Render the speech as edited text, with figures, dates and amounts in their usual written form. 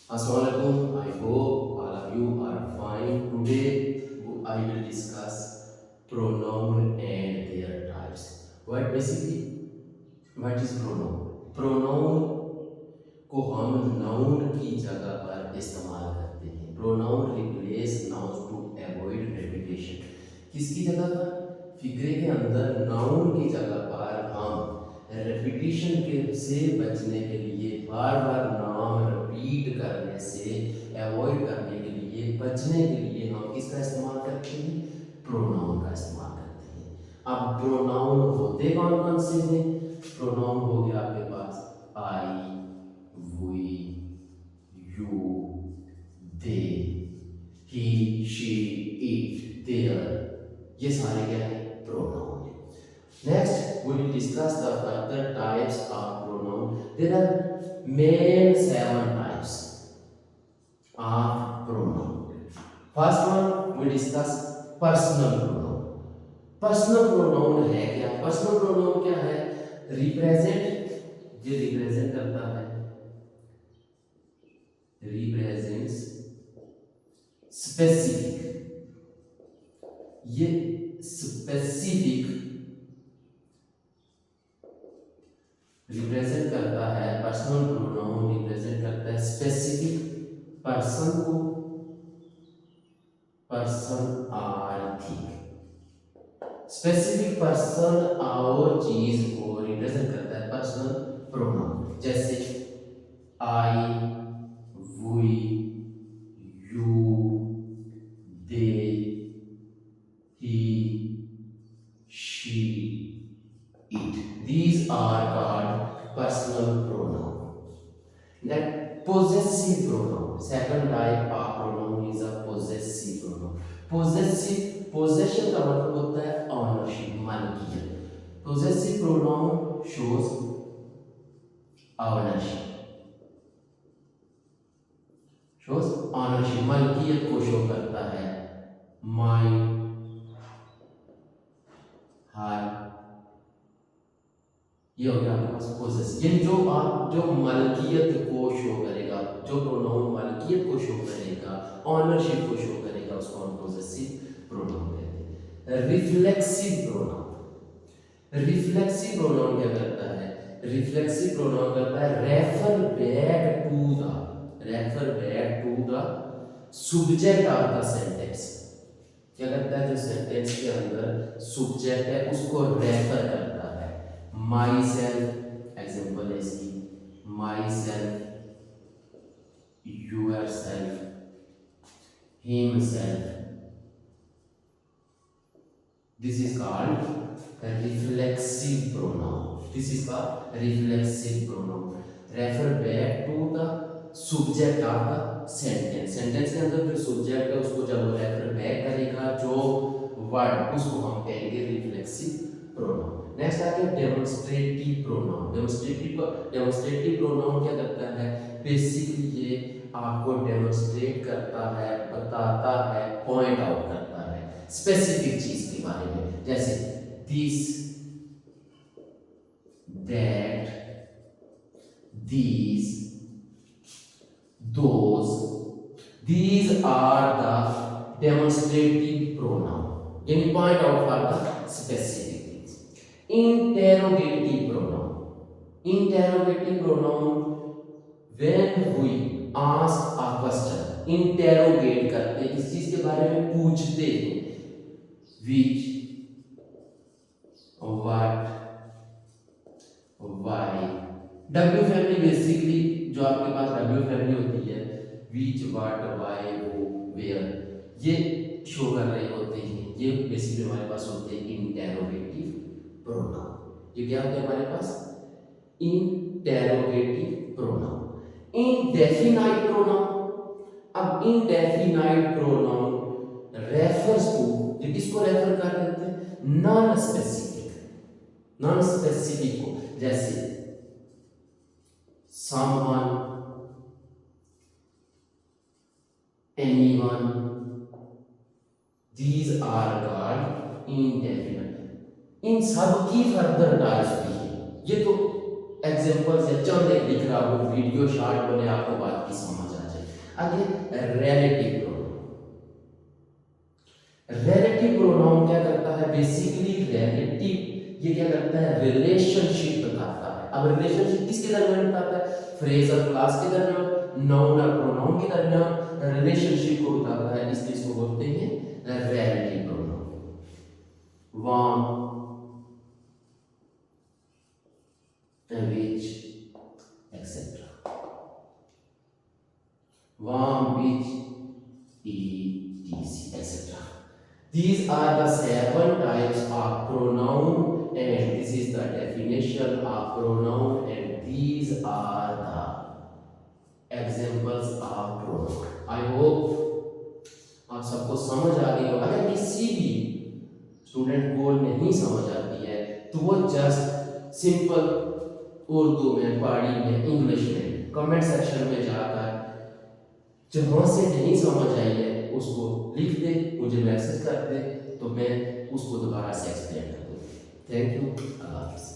Assalamualaikum. I hope all of you are fine. Today I will discuss pronoun and their types. What is pronoun? Pronoun को हम noun की जगह पर इस्तेमाल करते हैं। Pronoun replace noun to avoid repetition. किसकी जगह पर? फिक्रे के अंदर नाउन की जगह पर हम रेपिटेशन के से बचने के लिए, बार बार नाम रिपीट करने से अवॉइड करने के लिए, बचने के लिए हम किसका इस्तेमाल करते हैं? प्रोनाउन का इस्तेमाल करते हैं। अब प्रोनाउन होते कौन कौन से हैं? प्रोनाउन हो गया आपके पास आई, we, you, they, he, she, it, their, ये सारे क्या है? प्रोनाउन है। Next we will discuss the further types of pronoun. There are main 7 types of pronoun. First one we discuss personal pronoun. Personal pronoun है क्या? Personal pronoun क्या है? Represent, ये रिप्रेजेंट करता है, रिप्रेजेंट्स स्पेसिफिक, ये स्पेसिफिक रिप्रेजेंट करता है। पर्सनल प्रोनाउन रिप्रेजेंट करता है स्पेसिफिक पर्सन को, पर्सन और थिंग। स्पेसिफिक पर्सन और चीज को रिप्रेजेंट करता है पर्सनल प्रोनाउन। जैसे आई, we, you, they, he, she, it. These are called personal pronoun. Then possessive pronoun. Second type of pronoun is a possessive pronoun. Possessive, possession का मतलब होता है ownership, मालिकियत। Possessive pronoun shows ownership, shows ownership, मालिकियत को show करता है। माई, हर, ये हो गया आपके पास पोजेस। यानी जो मालिकियत को शो करेगा, जो प्रोनाउन मालिकियत को शो करेगा, ऑनरशिप को शो करेगा, उसको हम पोजेसिव प्रोनाउन कहते हैं। रिफ्लेक्सिव प्रोनाउन, रिफ्लेक्सिव प्रोनाउन क्या करता है? रिफ्लेक्सिव प्रोनाउन करता है refer back to the subject of the sentence. क्या करता है? जो सेंटेंस के अंदर सब्जेक्ट है उसको रेफर करता है। माई सेल्फ, एग्जाम्पल है इसकी, myself, yourself, himself. This is called reflexive pronoun. This is called reflexive pronoun. Refer back to the subject of the sentence. Sentence के अंदर जो subject है उसको जब वो refer back करेगा जो word, उसको हम कहेंगे reflexive pronoun. Next आते हैं demonstrative pronoun. Demonstrative pronoun क्या करता है? Basically ये आपको demonstrate करता है, बताता है, point out करता है specific चीज के बारे में। जैसे this, that, these, those. These are the demonstrative pronoun. यानी point out for the specific things. Interrogative pronoun. Interrogative pronoun when we ask a question. Interrogate करते हैं, किस चीज के बारे में पूछते हैं। Which, what, why. W family basically जो आपके पास W फैमिली होती है, which, what, why, who, where, ये शो कर रहे होते हैं। ये बेसिकली हमारे पास होते हैं इंटेरोगेटिव प्रोनाउन। ये क्या होता है हमारे पास? Interrogative pronoun. Indefinite pronoun. अब इंडेफिनाइट प्रोनाउन रेफर्स टू, ये किसको रेफर कर देते हैं? नॉन स्पेसिफिक, नॉन स्पेसिफिक को। जैसे someone, anyone. These are called indefinite. इन सब की फर्दर टाइप्स भी है। ये तो एग्जांपल्स है, चंद एक लिख रहा हूँ, वीडियो शॉर्ट बने आपको बात की समझ आ जाए। आगे रिलेटिव प्रोनाउन। रिलेटिव प्रोनाउन क्या करता है, बेसिकली रिलेटिव ये क्या करता है, रिलेशनशिप बताता है। अब रिलेशनशिप किसके दरमियान बताता है, फ्रेज और क्लास के दरमियान, नाउन और प्रोनाउन के दरमियान रिलेशनशिप को बताता है, इसलिए इसको बोलते हैं relative pronoun. warm, which, etc. warm, which, etc. These are the 7 types of pronoun, and this is the definition of pronoun, and these are the examples of pronoun. I hope आप सबको समझ आ गई हो। अगर किसी भी स्टूडेंट को नहीं समझ आती है तो वो जस्ट सिंपल उर्दू में, पहाड़ी में, इंग्लिश में कमेंट सेक्शन में जाकर जहाँ से नहीं समझ आई है उसको लिख दे, मुझे मैसेज कर दे, तो मैं उसको दोबारा से एक्सप्लेन कर दूँ। थैंक यू, अल्लाह हाफ़िज़।